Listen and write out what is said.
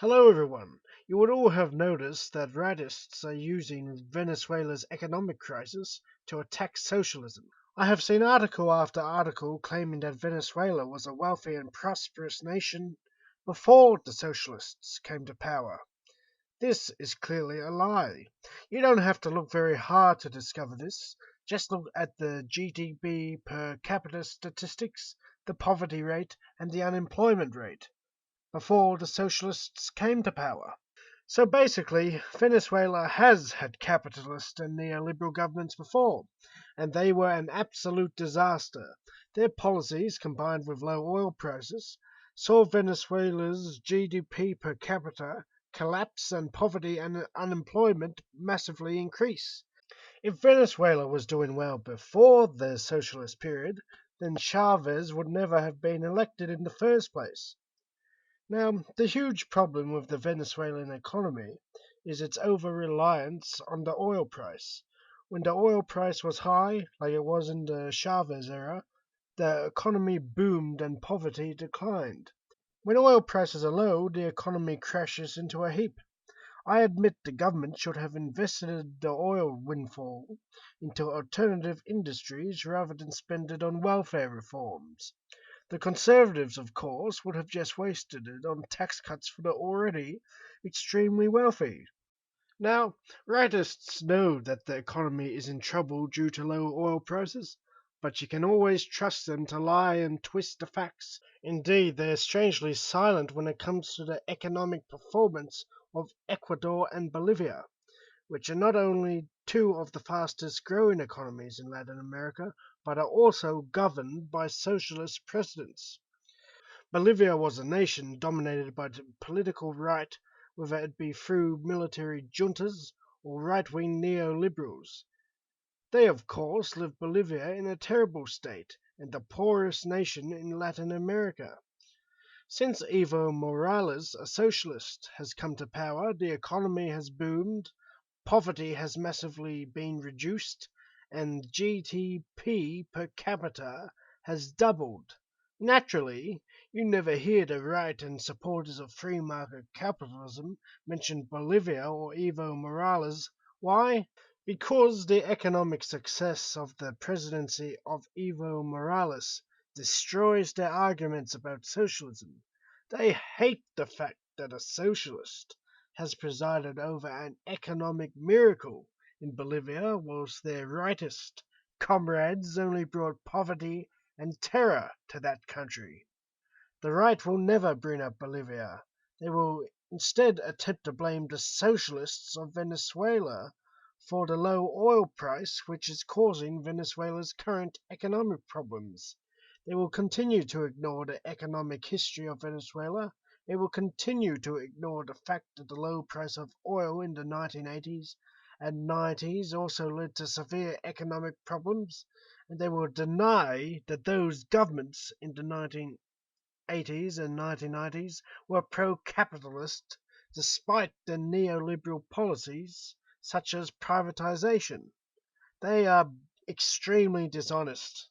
Hello, everyone. You would all have noticed that rightists are using Venezuela's economic crisis to attack socialism. I have seen article after article claiming that Venezuela was a wealthy and prosperous nation before the socialists came to power. This is clearly a lie. You don't have to look very hard to discover this. Just look at the GDP per capita statistics, the poverty rate, and the unemployment rate before the socialists came to power. So basically, Venezuela has had capitalist and neoliberal governments before, and they were an absolute disaster. Their policies, combined with low oil prices, saw Venezuela's GDP per capita collapse and poverty and unemployment massively increase. If Venezuela was doing well before the socialist period, then Chavez would never have been elected in the first place. Now, the huge problem with the Venezuelan economy is its over-reliance on the oil price. When the oil price was high, like it was in the Chavez era, the economy boomed and poverty declined. When oil prices are low, the economy crashes into a heap. I admit the government should have invested the oil windfall into alternative industries rather than spend it on welfare reforms. The Conservatives, of course, would have just wasted it on tax cuts for the already extremely wealthy. Now, rightists know that the economy is in trouble due to low oil prices, but you can always trust them to lie and twist the facts. Indeed, they are strangely silent when it comes to the economic performance of Ecuador and Bolivia, which are not only two of the fastest growing economies in Latin America, but are also governed by socialist presidents. Bolivia was a nation dominated by the political right, whether it be through military juntas or right-wing neoliberals. They, of course, left Bolivia in a terrible state and the poorest nation in Latin America. Since Evo Morales, a socialist, has come to power, the economy has boomed, poverty has massively been reduced, and GDP per capita has doubled. Naturally, you never hear the right and supporters of free market capitalism mention Bolivia or Evo Morales. Why? Because the economic success of the presidency of Evo Morales destroys their arguments about socialism. They hate the fact that a socialist has presided over an economic miracle in Bolivia, whilst their rightist comrades only brought poverty and terror to that country. The right will never bring up Bolivia. They will instead attempt to blame the socialists of Venezuela for the low oil price which is causing Venezuela's current economic problems. They will continue to ignore the economic history of Venezuela. They will continue to ignore the fact that the low price of oil in the 1980s and 90s also led to severe economic problems, and they will deny that those governments in the 1980s and 1990s were pro-capitalist despite their neoliberal policies such as privatization. They are extremely dishonest.